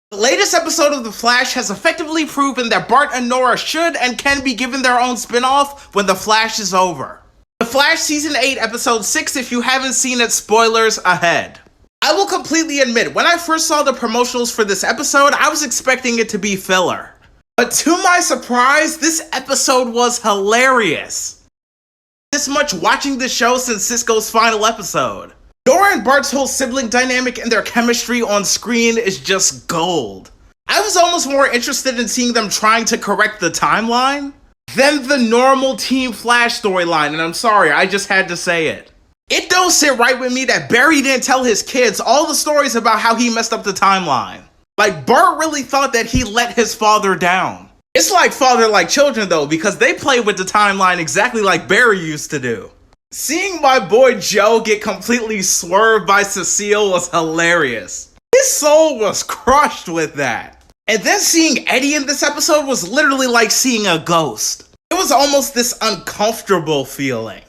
The latest episode of The Flash has effectively proven that Bart and Nora should and can be given their own spin-off when The Flash is over. The Flash Season 8 Episode 6, if you haven't seen it, spoilers ahead. I will completely admit, when I first saw the promotionals for this episode, I was expecting it to be filler. But to my surprise, this episode was hilarious. This much watching the show since Cisco's final episode. Nora and Bart's whole sibling dynamic and their chemistry on screen is just gold. I was almost more interested in seeing them trying to correct the timeline than the normal Team Flash storyline, and I'm sorry, I just had to say it. It don't sit right with me that Barry didn't tell his kids all the stories about how he messed up the timeline. Like, Bart really thought that he let his father down. It's like father like children though, because they play with the timeline exactly like Barry used to do. Seeing my boy Joe get completely swerved by Cecile was hilarious. His soul was crushed with that. And then seeing Eddie in this episode was literally like seeing a ghost. It was almost this uncomfortable feeling.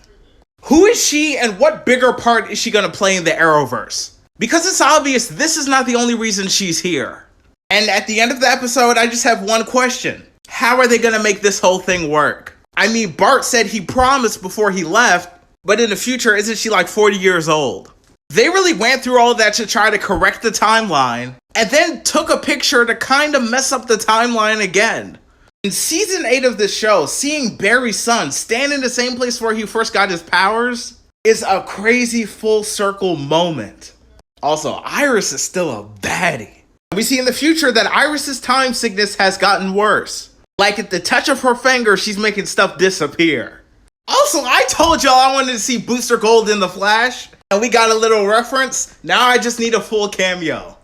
Who is she and what bigger part is she gonna play in the Arrowverse? Because it's obvious this is not the only reason she's here. And at the end of the episode, I just have one question. How are they gonna make this whole thing work? I mean, Bart said he promised before he left, but in the future, isn't she like 40 years old? They really went through all that to try to correct the timeline, and then took a picture to kind of mess up the timeline again. In season 8 of this show, seeing Barry's son stand in the same place where he first got his powers is a crazy full circle moment. Also, Iris is still a baddie. We see in the future that Iris's time sickness has gotten worse. Like at the touch of her finger, she's making stuff disappear. Also, I told y'all I wanted to see Booster Gold in The Flash, and we got a little reference. Now I just need a full cameo.